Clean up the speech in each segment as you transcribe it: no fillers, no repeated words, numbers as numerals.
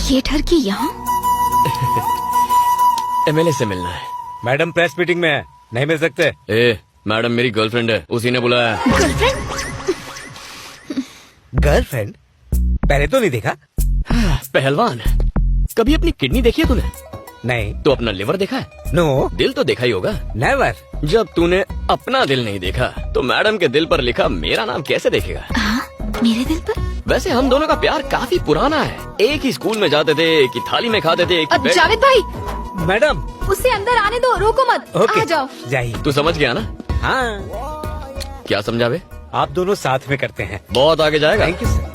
Theatre की यहाँ? MLA से मिलना है। मैडम प्रेस मीटिंग में है, नहीं मिल सकते। ए, मैडम मेरी गर्लफ्रेंड है, उसी ने बुलाया है। गर्लफ्रेंड? गर्लफ्रेंड? पहले तो नहीं देखा। पहलवान, कभी अपनी किडनी देखी है तूने? नहीं। तो अपना लिवर देखा है? नो। दिल तो देखा ही होगा। नेवर। जब तूने अपना दिल नहीं देखा तो मैडम के दिल पर लिखा मेरा नाम कैसे देखेगा? हाँ, मेरे दिल पर। वैसे हम दोनों का प्यार काफी पुराना है। एक ही स्कूल में जाते थे, एक ही थाली में खाते थे, एक ही बेड। जावेद भाई, मैडम उसे अंदर आने दो, रोको मत। ओके, आ जाओ। जाइए। तू समझ गया ना? हाँ। क्या समझावे? आप दोनों साथ में करते हैं। बहुत आगे जाएगा। Thank you sir.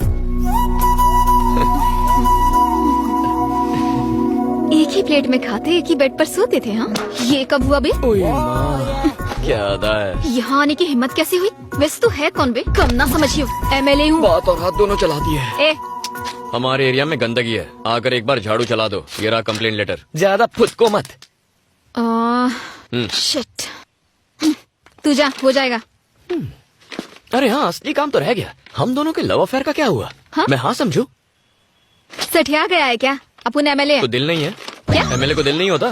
एक ही प्लेट में खाते, एक ही बेड पर सोते थे। हाँ, ये कब हुआ बे? ओए माँ, क्या अदा है। यहाँ आने की हिम्मत कैसे हुई? वैसे तो है कौन बे? कम ना समझियो, एमएलए हूँ। बात और हाथ दोनों चलाती है। ए, हमारे एरिया में गंदगी है, आकर एक बार झाड़ू चला दो। ये रहा कंप्लेन लेटर। ज्यादा फुदको मत। शिट। तू जा, हो जाएगा। अरे हाँ, असली काम तो रह गया। हम दोनों के लव अफेयर का क्या हुआ? हाँ? मैं हाँ समझू? सठिया गया है क्या? अपन एमएलए तो दिल नहीं है क्या? एमएलए को दिल नहीं होता?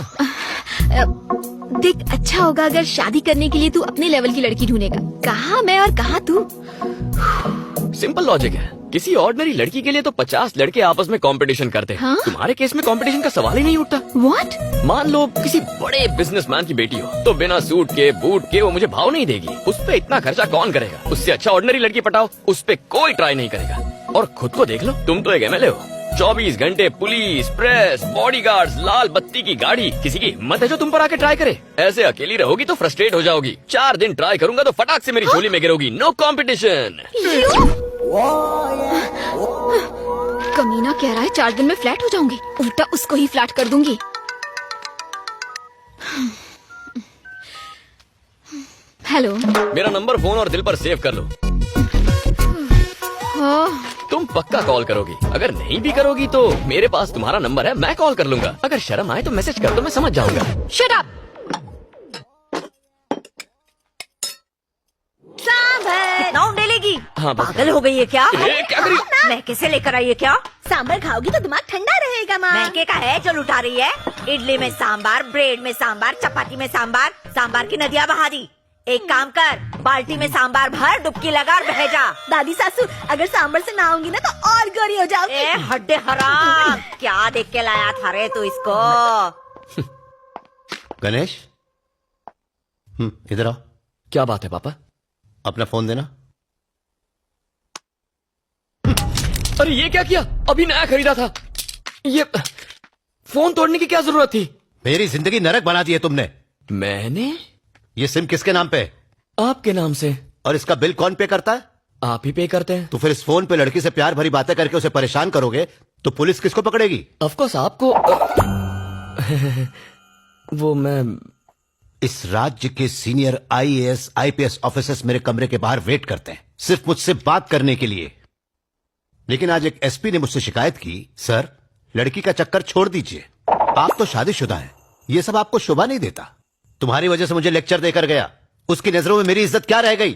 देख, अच्छा होगा अगर शादी करने के लिए तू अपने लेवल की लड़की ढूंढेगा। कहाँ मैं और कहाँ तू? सिंपल लॉजिक है। किसी ऑर्डिनरी लड़की के लिए तो 50 लड़के आपस में कंपटीशन करते हैं। हाँ? तुम्हारे केस में कंपटीशन का सवाल ही नहीं उठता। व्हाट? मान लो किसी बड़े बिजनेसमैन की बेटी हो, तो बिना सूट के बूट के वो मुझे भाव नहीं देगी। उस पे इतना खर्चा कौन करेगा? उससे अच्छा ऑर्डिनरी लड़की पटाओ, उस पे कोई ट्राई नहीं करेगा। और खुद को देख लो, तुम तो एक एमएलए हो। 24 घंटे पुलिस, प्रेस, बॉडीगार्ड्स, लाल बत्ती की गाड़ी। किसी की हिम्मत है जो तुम पर आके ट्राई करे? ऐसे अकेली रहोगी तो फ्रस्ट्रेट हो जाओगी। 4 दिन ट्राई करूंगा तो फटाक से मेरी झोली में गिरोगी। No competition. कमीना कह रहा है 4 दिन में फ्लैट हो जाऊंगी। उल्टा उसको ही फ्लैट कर दूंगी। हेलो। मेरा नंबर फोन और दिल पर सेव कर लो। तुम पक्का कॉल करोगी। अगर नहीं भी करोगी तो मेरे पास तुम्हारा नंबर है, मैं कॉल कर लूंगा। अगर शर्म आए तो मैसेज कर दो, मैं समझ जाऊंगा। Shut up. नाउ डलेगी। हाँ, बस। पागल हो गई है क्या? ए, क्या करी? मैं कैसे लेकर आई है क्या? सांबर खाओगी तो दिमाग ठंडा रहेगा माँ। महंगे का है जो लुटा रही है। इडली में सांबार, ब्रेड में सांबार, चपाती में सांबार, सांबार की नदियाँ बहा दी। एक काम कर, बाल्टी में सांबार भर, डुबकी लगा और बह जा। दादी सासू, अगर सांबर से ना आऊंगी ना तो और गोरी हो जाओगी। ए हड्डे हराम, क्या देख के लाया था रे तू इसको? गणेश, इधर आओ। क्या बात है पापा? अपना फोन देना। अरे ये क्या किया? अभी नया खरीदा था। ये फोन तोड़ने की क्या जरूरत थी? मेरी जिंदगी नरक बना दी है तुमने। मैंने? ये सिम किसके नाम पे है? आपके नाम से। और इसका बिल कौन पे करता है? आप ही पे करते हैं। तो फिर इस फोन पे लड़की से प्यार भरी बातें करके उसे परेशान करोगे तो पुलिस किसको पकड़ेगी? ऑफ कोर्स आपको। वो मैं। इस राज्य के सीनियर IAS IPS ऑफिसर्स मेरे कमरे के बाहर वेट करते हैं, सिर्फ मुझसे बात करने के लिए। लेकिन आज एक SP ने मुझसे शिकायत की, सर लड़की का चक्कर छोड़ दीजिए, आप तो शादीशुदा हैं, ये सब आपको शोभा नहीं देता। तुम्हारी वजह से मुझे लेक्चर देकर गया, उसकी नजरों में मेरी इज्जत क्या रह गई?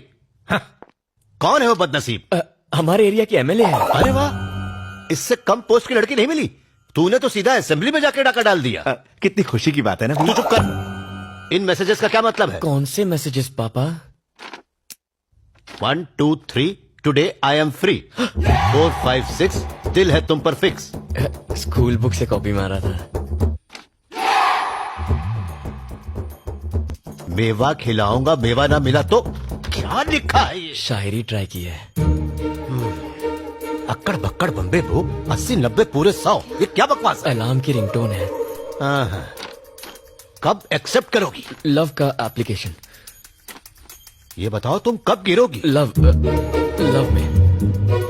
कौन है वो बदनसीब? हमारे एरिया की MLA है। अरे वाह, इससे कम पोस्ट की लड़की नहीं मिली। तूने तो सीधा असेंबली में जाके डाका डाल दिया। कितनी खुशी की बात है ना। तू चुप कर। इन मैसेजेस का क्या मतलब है? कौन से मैसेजेस पापा? 1 2 3 टुडे आई एम फ्री। 4 5 6 दिल है तुम पर फिक्स। स्कूल बुक से कॉपी मारा था। मेवा खिलाऊंगा, मेवा ना मिला तो क्या लिखा है ये? शायरी ट्राई की है। अक्कड़ बक्कड़ बम्बे भू 80 90 पूरे 100। ये क्या बकवास है? अलार्म की रिंगटोन है। हाँ। कब एक्सेप्ट करोगी? लव का एप्लीकेशन। ये बताओ तुम कब गिरोगी? लव में।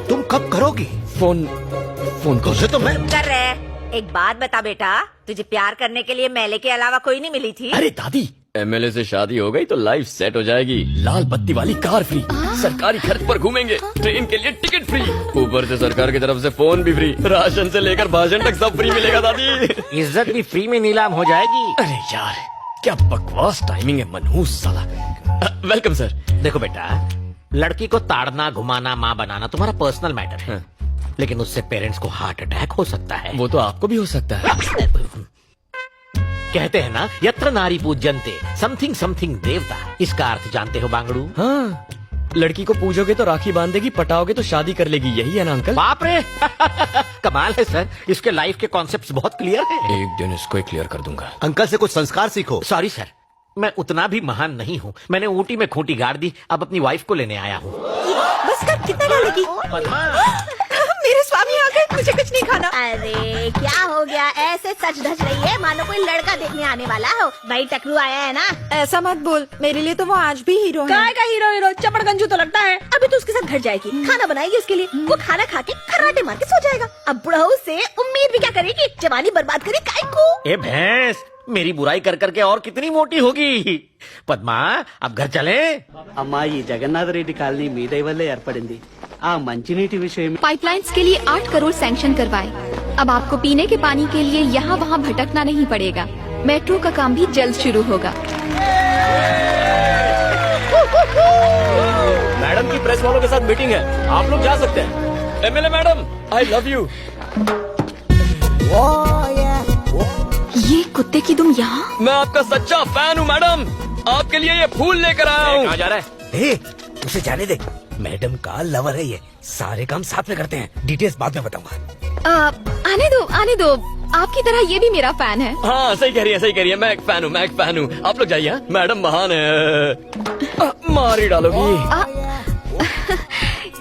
तुम कब करोगी? फोन कॉल तुझे तो मैं। कर रहे। एक बात बता बेटा, तुझे प्यार करने के लिए मेले के अलावा कोई नहीं मिली थी? अरे दादी, MLA से शादी हो गई तो लाइफ सेट हो जाएगी। लाल बत्ती वाली कार फ्री, सरकारी खर्च पर घूमेंगे, ट्रेन के लिए टिकट फ्री, ऊपर से सरकार की तरफ से फोन भी फ्री, राशन से लेकर भाषण तक सब फ्री मिलेगा दादी। इज्जत भी फ्री में नीलाम हो जाएगी। अरे यार क्या बकवास टाइमिंग है, मनहूस साला। Welcome sir. देखो बेटा, लड़की को ताड़ना घुमाना माँ बनाना तुम्हारा पर्सनल मैटर है, लेकिन उससे पेरेंट्स को हार्ट अटैक हो सकता है। वो तो आपको भी हो सकता है। कहते हैं ना, यत्र नारी पूज्यन्ते समथिंग समथिंग देवता। इसका अर्थ जानते हो बांगड़ू? हाँ, लड़की को पूजोगे तो राखी बांधेगी, पटाओगे तो शादी कर लेगी, यही है ना अंकल? बाप रे कमाल है सर, इसके लाइफ के कॉन्सेप्ट्स बहुत क्लियर हैं। एक दिन इसको ही क्लियर कर दूंगा। अंकल से कुछ संस्कार सीखो। सॉरी सर, मैं उतना भी महान नहीं हूँ। मैंने ऊटी में खूंटी गाड़ दी, अब अपनी वाइफ को लेने आया हूँ। बस कर, कितना डालेगी? मेरे स्वामी आ गए, मुझे कुछ नहीं खाना। अरे क्या हो गया, ऐसे सच धज रही है मानो कोई लड़का देखने आने वाला हो। भाई टकरू आया है ना। ऐसा मत बोल, मेरे लिए तो वो आज भी हीरो है। काय का हीरो चपड़गंजू तो लगता है। अभी तो उसके साथ घर जाएगी, खाना बनाएगी उसके लिए, वो खाना खा के खर्राटे मार के सो जाएगा। अब बुढ़ाऊ से उम्मीद भी क्या करेगी, जवानी बर्बाद करी काय को। ए भैंस, मेरी बुराई कर करके और कितनी मोटी होगी। పద్మా अब घर चले। అమ్మా ఈ జగన్నాథ రెడ్డి కాలనీ మీ దయ వల్లే ఏర్పడింది ఆ మంచినీటి విషయం पाइपलाइंस के लिए 8 करोड़ सैंक्शन करवाए। अब आपको पीने के पानी के लिए यहाँ वहाँ भटकना नहीं पड़ेगा। मेट्रो का काम भी जल्द शुरू होगा। मैडम की प्रेस वालों के साथ मीटिंग है, आप लोग जा सकते हैं। MLA madam, I love you. ये कुत्ते की तुम यहाँ? मैं आपका सच्चा फैन हूँ मैडम, आपके लिए ये फूल लेकर आया हूँ। कहाँ जा रहा है? ए, उसे जाने दे, मैडम का लवर है ये। सारे काम साथ में करते हैं, डिटेल्स बाद में बताऊंगा। आने दो आने दो, आपकी तरह ये भी मेरा फैन है। हाँ सही कह रही है, सही कह रही है। मैं एक फैन हूँ, मैं एक फैन हूँ। आप लोग जाइए, हाँ? मैडम महान है। मार ही डालोगी।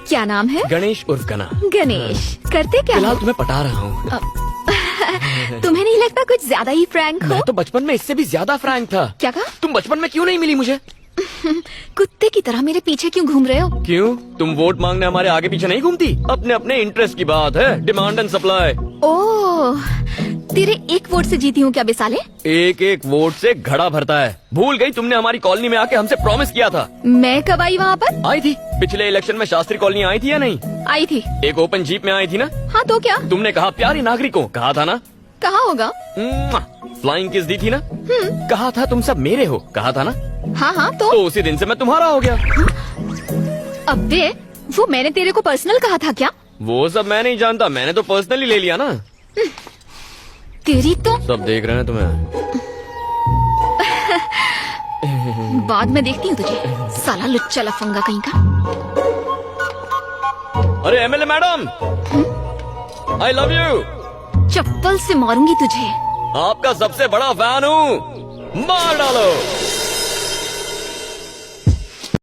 क्या नाम है? गणेश उर्फ गना। गणेश, करते क्या फिलहाल हो? तुम्हें पटा रहा हूँ। तुम्हें नहीं लगता कुछ ज्यादा ही फ्रैंक हो? मैं तो बचपन में इससे भी ज्यादा फ्रैंक था। क्या कहा? तुम बचपन में क्यों नहीं मिली मुझे? कुत्ते की तरह मेरे पीछे क्यों घूम रहे हो? क्यों, तुम वोट मांगने हमारे आगे पीछे नहीं घूमती? अपने अपने इंटरेस्ट की बात है, डिमांड एंड सप्लाई। ओह, तेरे एक वोट से जीती हूँ क्या बेसाले? एक एक वोट से घड़ा भरता है। भूल गई तुमने हमारी कॉलोनी में आके हमसे प्रॉमिस किया था। मैं कब आई वहाँ पर? आई थी पिछले इलेक्शन में, शास्त्री कॉलोनी आई थी या नहीं? आई थी। एक ओपन जीप में आई थी ना? हाँ तो क्या? तुमने कहा प्यारी नागरिकों, कहा था ना? कहाँ होगा? फ्लाइंग किस दी थी ना? कहा था तुम सब मेरे हो, कहा था ना? हाँ हाँ तो उसी दिन से मैं तुम्हारा हो गया। अबे, वो मैंने तेरे को पर्सनल कहा था क्या? वो सब मैं नहीं जानता, मैंने तो पर्सनली ले लिया ना। तेरी तो सब देख रहे हैं तुम्हें। बाद में देखती हूँ तुझे, साला लुच्चा लफंगा कहीं का। अरे MLA madam, I love you. चप्पल से मारूंगी तुझे। आपका सबसे बड़ा फैन हूँ, मार डालो।